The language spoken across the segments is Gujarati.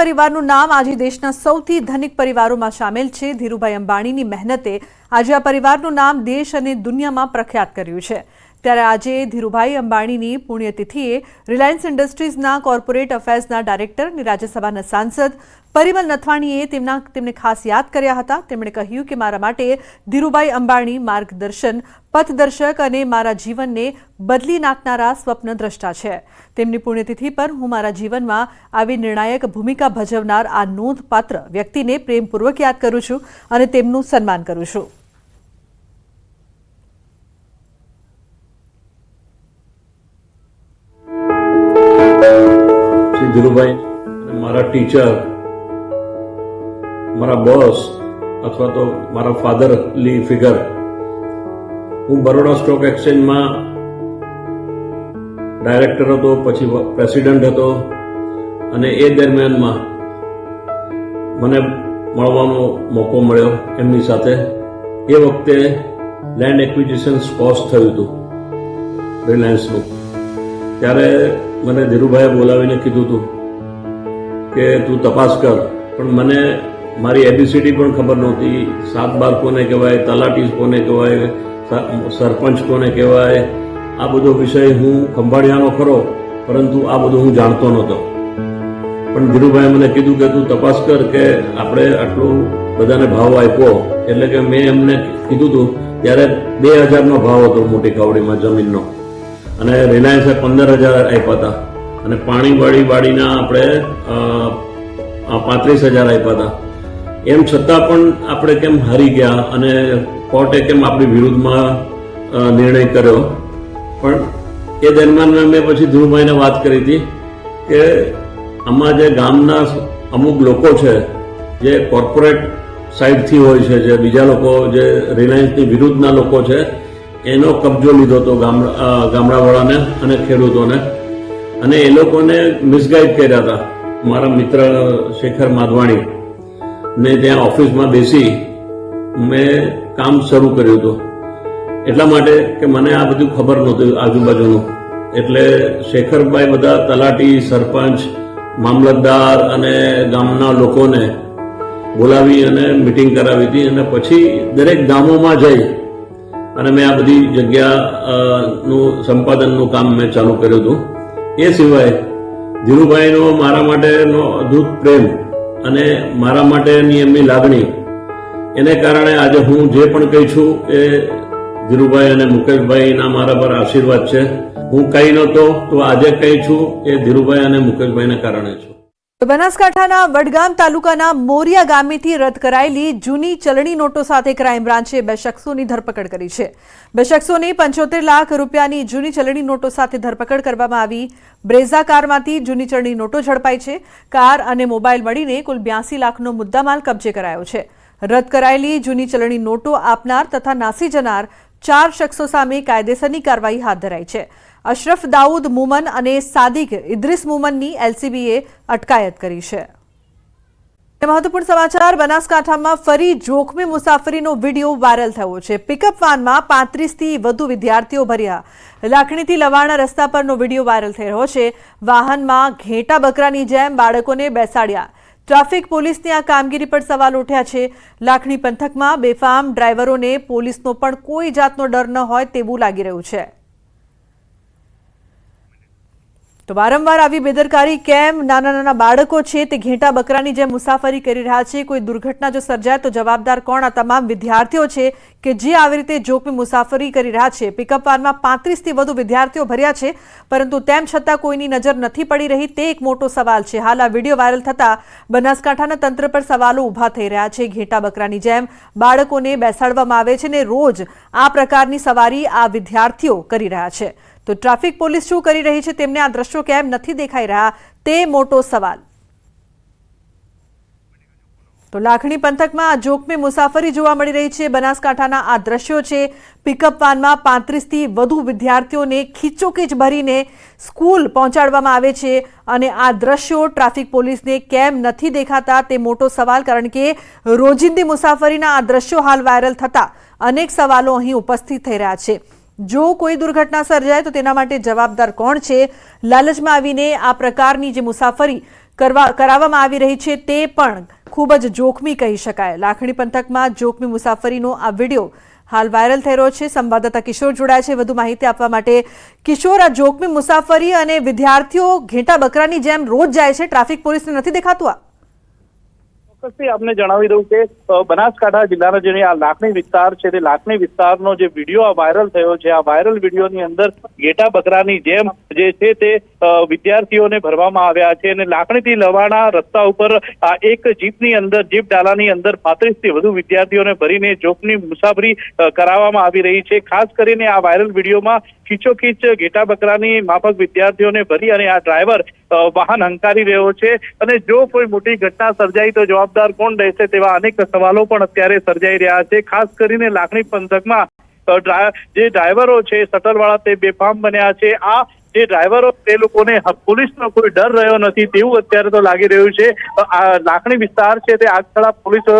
પરિવારનું નામ આજે દેશના સૌથી ધનિક પરિવારોમાં સામેલ છે। ધીરુભાઈ અંબાણીની મહેનતે આજે આ પરિવારનું નામ દેશ અને દુનિયામાં પ્રખ્યાત કર્યું છે। ત્યારે આજે ધીરુભાઈ અંબાણીની પુણ્યતિથિએ રિલાયન્સ ઇન્ડસ્ટ્રીઝના કોર્પોરેટ અફેર્સના ડાયરેક્ટર અને રાજ્યસભાના સાંસદ પરિમલ નથવાણીએ તેમને ખાસ યાદ કર્યા હતા। તેમણે કહ્યું કે મારા માટે ધીરુભાઈ અંબાણી માર્ગદર્શન, પથદર્શક અને મારા જીવનને બદલી નાખનારા સ્વપ્નદ્રષ્ટા છે। તેમની પુણ્યતિથિ પર હું મારા જીવનમાં આવી નિર્ણાયક ભૂમિકા ભજવનાર આ નોંધપાત્ર વ્યક્તિને પ્રેમપૂર્વક યાદ કરું છું અને તેમનું સન્માન કરું છું। ધીરુભાઈ મારા ટીચર, મારા બોસ અથવા તો મારા ફાધરલી ફિગર। હું બરોડા સ્ટોક એક્સચેન્જમાં ડાયરેક્ટર હતો, પછી પ્રેસિડેન્ટ હતો અને એ દરમિયાનમાં મને મળવાનો મોકો મળ્યો એમની સાથે। એ વખતે લેન્ડ એક્વિઝિશન કોસ્ટ થયું હતું રિલાયન્સનું। ત્યારે મને ધીરુભાઈએ બોલાવીને કીધું હતું કે તું તપાસ કર, પણ મને મારી એબીસીડી પણ ખબર નહોતી। 7-12 કોને કહેવાય, તલાટી કોને કહેવાય, સરપંચ કોને કહેવાય, આ બધો વિષય હું ખંભાળિયાનો ખરો, પરંતુ આ બધું હું જાણતો નહોતો। પણ ધીરુભાઈએ મને કીધું કે તું તપાસ કર કે આપણે આટલું બધાને ભાવ આપ્યો, એટલે કે મેં એમને કીધું હતું ત્યારે 2000નો ભાવ હતો મોટી કાવડીમાં જમીનનો, અને રિલાયન્સે 15000 આપ્યા હતા, અને પાણીવાળીના આપણે 35000 આપ્યા હતા। એમ છતાં પણ આપણે કેમ હારી ગયા અને કોર્ટે કેમ આપણી વિરુદ્ધમાં નિર્ણય કર્યો। પણ એ દરમિયાન મેં પછી ધીરુભાઈને વાત કરી હતી કે આમાં જે ગામના અમુક લોકો છે જે કોર્પોરેટ સાઈડથી હોય છે, જે બીજા લોકો જે રિલાયન્સની વિરુદ્ધના લોકો છે, એનો કબજો લીધો હતો ગામડાવાળાને અને ખેડૂતોને, અને એ લોકોને મિસગાઈડ કર્યા હતા। મારા મિત્ર શેખર માધવાણી ને ત્યાં ઓફિસમાં બેસી મેં કામ શરૂ કર્યું હતું, એટલા માટે કે મને આ બધું ખબર નહોતું આજુબાજુનું। એટલે શેખરભાઈ બધા તલાટી, સરપંચ, મામલતદાર અને ગામના લોકોને બોલાવી અને મિટિંગ કરાવી હતી, અને પછી દરેક ગામોમાં જઈ અને મેં આ બધી જગ્યાનું સંપાદનનું કામ મેં ચાલુ કર્યું હતું। એ સિવાય ધીરુભાઈનો મારા માટેનો અદ્ભુત પ્રેમ અને મારા માટેની એમની લાગણી, એને કારણે આજે હું જે પણ કહી છું એ ધીરુભાઈ અને મુકેશભાઈના મારા પર આશીર્વાદ છે। હું કહી નહોતો તો આજે કહી છું એ ધીરુભાઈ અને મુકેશભાઈને કારણે છું। બનાસકાંઠાના વડગામ તાલુકાના મોરિયા ગામેથી રદ કરાયેલી જૂની ચલણી નોટો સાથે ક્રાઇમ બ્રાન્ચે 2 શખ્સોની ધરપકડ કરી છે। 2 શખ્સોની 75 લાખ રૂપિયાની જૂની ચલણી નોટો સાથે ધરપકડ કરવામાં આવી। બ્રેઝા કારમાંથી જૂની ચલણી નોટો ઝડપાઈ છે। કાર અને મોબાઈલ મળીને કુલ 82 લાખનો મુદ્દામાલ કબજે કરાયો છે। રદ કરાયેલી જૂની ચલણી નોટો આપનાર તથા નાસી જનાર 4 શખ્સો સામે કાયદેસરની કાર્યવાહી હાથ ધરાઈ છે। અશરફ દાઉદ મુમન અને સાદિક ઇદ્રીસ મુમનની એલસીબીએ અટકાયત કરી છે। મહત્વપૂર્ણ સમાચાર, બનાસકાંઠામાં ફરી જોખમી મુસાફરીનો વિડીયો વાયરલ થયો છે। પિકઅપ વાનમાં 35થી વધુ વિદ્યાર્થીઓ ભર્યા। લાખણીથી લવાણા રસ્તા પરનો વિડીયો વાયરલ થઈ રહ્યો છે। વાહનમાં ઘેટા બકરાની જેમ બાળકોને બેસાડ્યા। ટ્રાફિક પોલીસની આ કામગીરી પર સવાલ ઉઠ્યા છે। લાખણી પંથકમાં બેફામ ડ્રાઈવરોને પોલીસનો પણ કોઈ જાતનો ડર ન હોય તેવું લાગી રહ્યું છે। તો વારંવાર આવી બેદરકારી કેમ? નાના બાળકો છે તે ઘેટા બકરાની જેમ મુસાફરી કરી રહ્યા છે। કોઈ દુર્ઘટના જો સર્જાય તો જવાબદાર કોણ? આ તમામ વિદ્યાર્થીઓ છે કે જે આવી રીતે જોખમી મુસાફરી કરી રહ્યા છે। પિકઅપ વાનમાં 35થી વધુ વિદ્યાર્થીઓ ભર્યા છે, પરંતુ તેમ છતાં કોઈની નજર નથી પડી રહી, તે એક મોટો સવાલ છે। હાલ આ વિડીયો વાયરલ થતા બનાસકાંઠાના તંત્ર પર સવાલો ઊભા થઈ રહ્યા છે। ઘેટા બકરાની જેમ બાળકોને બેસાડવામાં આવે છે ને રોજ આ પ્રકારની સવારી આ વિદ્યાર્થીઓ કરી રહ્યા છે। તો ટ્રાફિક પોલીસ શું કરી રહી છે? તેમને આ દ્રશ્યો કેમ નથી દેખાઈ રહ્યા, તે મોટો સવાલ। તો લાખણી પંથકમાં આ જોખમી મુસાફરી જોવા મળી રહી છે। બનાસકાંઠાના આ દ્રશ્યો છે। પિકઅપ વાનમાં 35થી વધુ વિદ્યાર્થીઓને ખીચોખીચ ભરીને સ્કૂલ પહોંચાડવામાં આવે છે, અને આ દ્રશ્યો ટ્રાફિક પોલીસને કેમ નથી દેખાતા તે મોટો સવાલ, કારણ કે રોજિંદી મુસાફરીના આ દ્રશ્યો હાલ વાયરલ થતા અનેક સવાલો અહીં ઉપસ્થિત થઈ રહ્યા છે। જો કોઈ દુર્ઘટના સર્જાય તો તેના માટે જવાબદાર કોણ છે? લાલચમાં આવીને આ પ્રકારની જે મુસાફરી કરાવવામાં આવી રહી છે તે પણ ખૂબ જ જોખમી કહી શકાય. લાખણી પંથકમાં જોખમી મુસાફરીનો આ વિડીયો હાલ વાયરલ થઈ રહ્યો છે. સંવાદદાતા કિશોર જોડાય છે વધુ માહિતી આપવા માટે. કિશોર, આ જોખમી મુસાફરી અને વિદ્યાર્થીઓ ઘેટા બકરાની જેમ રોજ જાય છે, ટ્રાફિક પોલીસને નથી દેખાતું? ચોક્કસથી આપને જણાવી દઉં કે બનાસકાંઠા જિલ્લાનો જે આ લાખણી વિસ્તાર છે તે લાખણી વિસ્તારનો જે વિડીયો વાયરલ થયો છે, આ વાયરલ વિડીયોની અંદર ઘેટા બકરાની જેમ જે છે તે વિદ્યાર્થીઓને ભરવામાં આવ્યા છે અને લાખણીથી લવાણા રસ્તા ઉપર એક જીપની અંદર જીપ ડાલાની અંદર 35 થી વધુ વિદ્યાર્થીઓને ભરીને જોખમી મુસાફરી કરાવવામાં આવી રહી છે. ખાસ કરીને આ વાયરલ વિડીયોમાં ખીચોખીચ ઘેટા બકરાની માફક વિદ્યાર્થીઓને ભરી અને આ ડ્રાઈવર વાહન હંકારી રહ્યો છે અને જો કોઈ મોટી ઘટના સર્જાઈ તો જવાબદાર કોણ રહેશે તેવા અનેક સવાલો પણ અત્યારે સર્જાઈ રહ્યા છે. ખાસ કરીને લાખણી પંથકમાં જે ડ્રાઈવરો છે શટલવાળા તે બેફામ બન્યા છે. આ જે ડ્રાઈવરો તે લોકોને પોલીસનો કોઈ ડર રહ્યો નથી તેવું અત્યારે તો લાગી રહ્યું છે. આ લાખણી વિસ્તાર છે તે આગથળા પોલીસ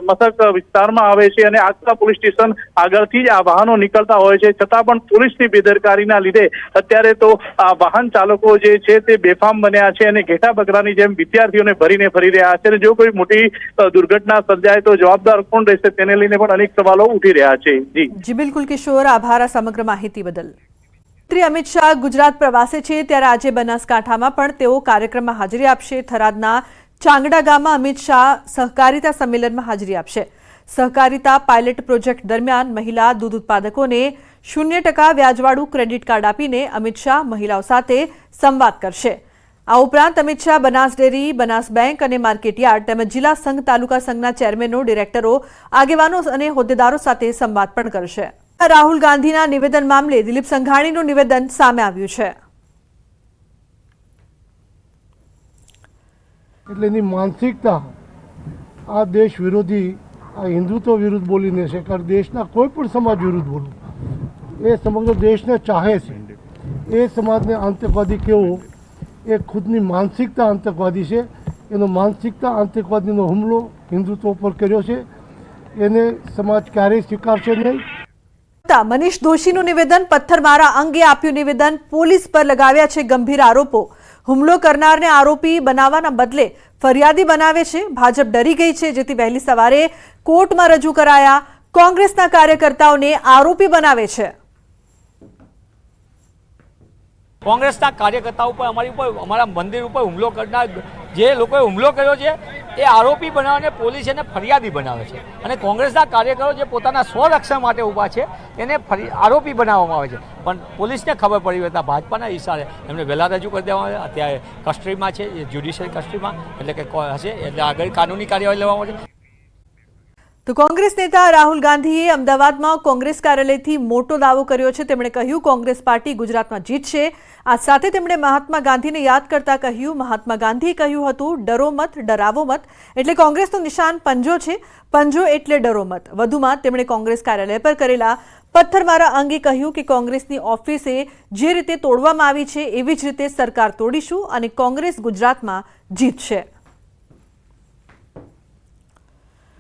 મથક વિસ્તારમાં આવે છે અને આગથળા પોલીસ સ્ટેશન આગળથી જ આ વાહનો નીકળતા હોય છે, છતાં પણ પોલીસની બેદરકારીના લીધે અત્યારે તો આ વાહન ચાલકો જે છે તે બેફામ બન્યા છે અને ઘેટા બકરાની જેમ વિદ્યાર્થીઓને ભરીને ફરી રહ્યા છે. અને જો કોઈ મોટી દુર્ઘટના સર્જાય તો જવાબદાર કોણ રહેશે તેને લઈને પણ અનેક સવાલો ઉઠી રહ્યા છે. જી બિલકુલ કિશોર, આભાર આ સમગ્ર માહિતી બદલ. અમિત શાહ ગુજરાત પ્રવાસે છે ત્યારે આજે બનાસકાંઠામાં પણ તેઓ કાર્યક્રમમાં હાજરી આપશે. થરાદના ચાંગડા ગામમાં અમિત શાહ સહકારિતા સંમેલનમાં હાજરી આપશે. સહકારિતા પાયલટ પ્રોજેક્ટ દરમિયાન મહિલા દૂધ ઉત્પાદકોને 0% વ્યાજવાળું ક્રેડિટ કાર્ડ આપીને અમિત શાહ મહિલાઓ સાથે સંવાદ કરશે. આ ઉપરાંત અમિત શાહ બનાસ ડેરી, બનાસ બેંક અને માર્કેટયાર્ડ તેમજ જિલ્લા સંઘ તાલુકા સંઘના ચેરમેનો, ડિરેક્ટરો, આગેવાનો અને હોદ્દેદારો સાથે સંવાદ પણ કરશે. રાહુલ ગાંધીના નિવેદન મામલે દિલીપ સંઘાણીનું નિવેદન સામે આવ્યું છે. એટલે એની માનસિકતા આ દેશ વિરોધી, આ હિન્દુત્વ વિરુદ્ધ બોલીને છે, કારણ દેશના કોઈ પણ સમાજ વિરુદ્ધ બોલવું એ સમગ્ર દેશને ચાહે છે. એ સમાજને આતંકવાદી કેવો, એ ખુદની માનસિકતા આતંકવાદી છે. એનો માનસિકતા આતંકવાદીનો હુમલો હિન્દુત્વ ઉપર કર્યો છે, એને સમાજ ક્યારેય સ્વીકારશે નહીં. મનીષ દોશીનું નિવેદન, પથ્થરમારા અંગે આપ્યું નિવેદન, પોલીસ પર લગાવ્યા છે ગંભીર આરોપો. હુમલો કરનારને આરોપી બનાવવાના બદલે ફરિયાદી બનાવે છે. ભાજપ ડરી ગઈ છે જેથી વહેલી સવારે કોર્ટમાં રજૂ કરાયા. કોંગ્રેસના કાર્યકર્તાઓને આરોપી બનાવે છે. કોંગ્રેસના કાર્યકર્તાઓ ઉપર અમારા મંદિર ઉપર હુમલો કરનાર જે લોકોએ હુમલો કર્યો છે એ આરોપી બનાવીને પોલીસ એને ફરિયાદી બનાવે છે અને કોંગ્રેસના કાર્યકરો જે પોતાના સ્વરક્ષણ માટે ઊભા છે એને આરોપી બનાવવામાં આવે છે. પણ પોલીસને ખબર પડી હતા ભાજપાના ઈશારે એમને વહેલા રજૂ કરી દેવામાં આવે. અત્યારે કસ્ટડીમાં છે, જ્યુડિશિયલ કસ્ટડીમાં, એટલે કે હશે એટલે આગળ કાનૂની કાર્યવાહી લેવામાં આવશે. તો કોંગ્રેસ નેતા રાહુલ ગાંધીએ અમદાવાદમાં કોંગ્રેસ કાર્યાલયથી મોટો દાવો કર્યો છે. તેમણે કહ્યું કોંગ્રેસ પાર્ટી ગુજરાતમાં જીતશે. આ સાથે તેમણે મહાત્મા ગાંધીને યાદ કરતા કહ્યું, મહાત્મા ગાંધીએ કહ્યું હતું ડરો મત, ડરાવો મત. એટલે કોંગ્રેસનું નિશાન પંજો છે, પંજો એટલે ડરો મત. વધુમાં તેમણે કોંગ્રેસ કાર્યાલય પર કરેલા પથ્થરમારા અંગે કહ્યું કે કોંગ્રેસની ઓફિસે જે રીતે તોડવામાં આવી છે એવી જ રીતે સરકાર તોડીશું અને કોંગ્રેસ ગુજરાતમાં જીતશે.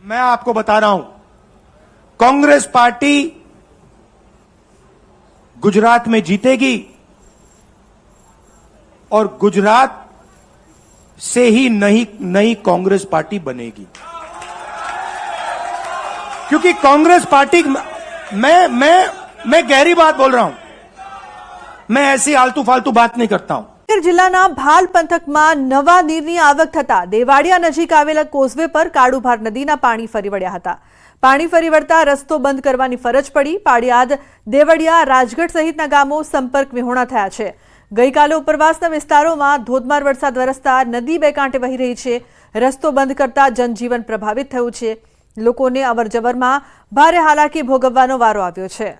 मैं आपको बता रहा हूं, कांग्रेस पार्टी गुजरात में जीतेगी और गुजरात से ही नई कांग्रेस पार्टी बनेगी. क्योंकि कांग्रेस पार्टी मैं गहरी बात बोल रहा हूं, मैं ऐसी आलतू फालतू बात नहीं करता हूं. જિલ્લાના ભાલ પંથકમાં નવા નીરની આવક થતા દેવાડિયા નજીક આવેલા કોઝવે પર કાળુભાર નદીના પાણી ફરી વળ્યા હતા. પાણી ફરી વળતા રસ્તો બંધ કરવાની ફરજ પડી. પાળિયાદ, દેવડિયા, રાજગઢ સહિતના ગામો સંપર્ક વિહોણા થયા છે. ગઈકાલે ઉપરવાસના વિસ્તારોમાં ધોધમાર વરસાદ વરસતા નદી બે કાંઠે વહી રહી છે. રસ્તો બંધ કરતા જનજીવન પ્રભાવિત થયું છે. લોકોને અવરજવરમાં ભારે હાલાકી ભોગવવાનો વારો આવ્યો છે.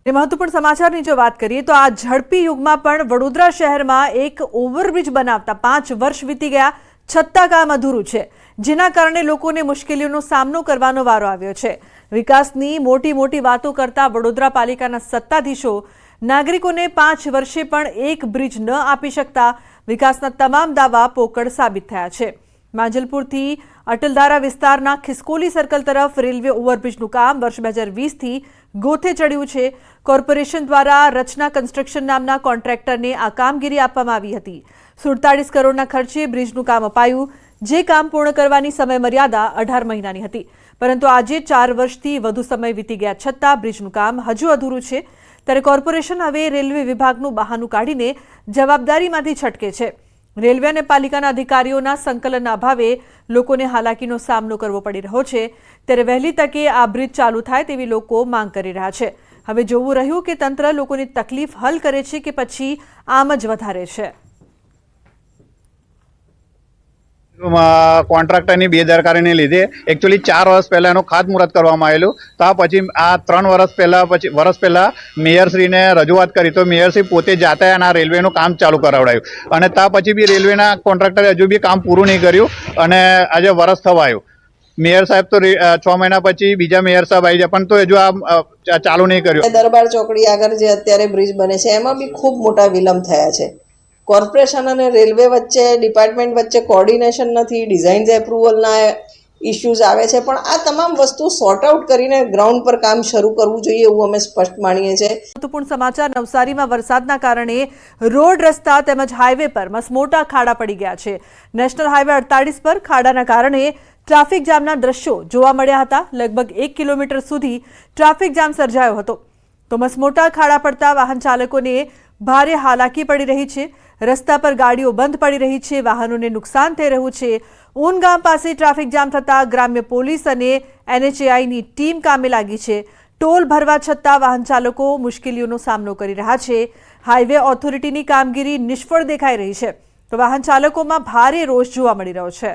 મહત્વપૂર્ણ સમાચારની જો વાત કરીએ તો આ ઝડપી યુગમાં પણ વડોદરા શહેરમાં એક ઓવરબ્રિજ બનાવતા 5 વર્ષ વીતી ગયા છતાં કામ અધૂરું છે, જેના કારણે લોકોને મુશ્કેલીઓનો સામનો કરવાનો વારો આવ્યો છે. વિકાસની મોટી વાતો કરતા વડોદરા પાલિકાના સત્તાધીશો નાગરિકોને 5 વર્ષે પણ એક બ્રિજ ન આપી શકતા વિકાસના તમામ દાવા પોકળ સાબિત થયા છે. માંજલપુરથી અટલધારા વિસ્તારના ખિસકોલી સર્કલ તરફ રેલવે ઓવરબ્રિજનું કામ વર્ષ 2020થી ગોથે ચડ્યું છે। કોર્પોરેશન દ્વારા રચના કન્સ્ટ્રક્શન નામના કોન્ટ્રાક્ટરને આ કામગીરી આપવામાં આવી હતી। 47 કરોડના ખર્ચે બ્રિજનું કામ અપાયું, જે કામ પૂર્ણ કરવાની સમયમર્યાદા 18 મહિનાની હતી, પરંતુ આજે 4 વર્ષથી વધુ સમય વીતી ગયા છતાં બ્રિજનું કામ હજુ અધૂરું છે। ત્યારે કોર્પોરેશન હવે રેલવે વિભાગનું બહાનું કાઢીને જવાબદારીમાંથી છટકે છે। રેલવે અને પાલિકાના અધિકારીઓના સંકલનના અભાવે લોકોને હાલાકીનો સામનો કરવો પડી રહ્યો છે। ત્યારે વહેલી તકે આ બ્રિજ ચાલુ થાય તેવી લોકો માંગ કરી રહ્યા છે। હવે જોવું રહ્યું કે તંત્ર લોકોની તકલીફ હલ કરે છે કે પછી આમ જ વધારે છે। કોન્ટ્રાક્ટરની બેદરકારીને લીધે એકચ્યુઅલી 4 વર્ષ પહેલા એનું ખાતમુહૂર્ત કરવામાં આવેલું, તો આ પછી આ 3 વર્ષ પહેલા મેયરશ્રીને રજૂઆત કરી, તો મેયરશ્રી પોતે જાતે આ રેલવેનું કામ ચાલુ કરાવડાયું, અને ત્યાં પછી બી રેલવેના કોન્ટ્રાક્ટરે હજુ બી કામ પૂરું નહીં કર્યું, અને આજે વર્ષ થવા આવ્યું। મેયર સાહેબ તો 6 મહિના પછી બીજા મેયર સાહેબ આવી જાય, પણ તો હજુ આ ચાલુ નહીં કર્યું। દરબાર ચોકડી આગળ જે અત્યારે બ્રિજ બને છે એમાં બી ખૂબ મોટા વિલંબ થયા છે। કોર્પોરેશન અને રેલવે વચ્ચે, ડિપાર્ટમેન્ટ વચ્ચે કોર્ડિનેશન નથી, ડિઝાઇન્સ એપ્રુવલના ઇશ્યુઝ આવે છે, પણ આ તમામ વસ્તુ સોર્ટ આઉટ કરીને ગ્રાઉન્ડ પર કામ શરૂ કરવું જોઈએ એવું અમે સ્પષ્ટ માનીએ છીએ। મહત્વપૂર્ણ સમાચાર, નવસારીમાં વરસાદના કારણે રોડ, રસ્તા તેમજ હાઈવે પર મસમોટા ખાડા પડી ગયા છે। નેશનલ હાઈવે 48 પર ખાડાના કારણે ટ્રાફિક જામના દ્રશ્યો જોવા મળ્યા હતા। લગભગ 1 કિલોમીટર સુધી ટ્રાફિક જામ સર્જાયો હતો, તો મસમોટા ખાડા પડતા વાહન ચાલકોને ભારે હાલાકી પડી રહી છે। રસ્તા પર ગાડીઓ બંધ પડી રહી છે, વાહનોને નુકસાન થઈ રહ્યું છે। ઊન ગામ પાસે ટ્રાફિક જામ થતાં ગ્રામ્ય પોલીસ અને NHAIની ટીમ કામે લાગી છે। ટોલ ભરવા છતાં વાહન ચાલકો મુશ્કેલીઓનો સામનો કરી રહ્યા છે। હાઈવે ઓથોરિટીની કામગીરી નિષ્ફળ દેખાઈ રહી છે, તો વાહન ચાલકોમાં ભારે રોષ જોવા મળી રહ્યો છે।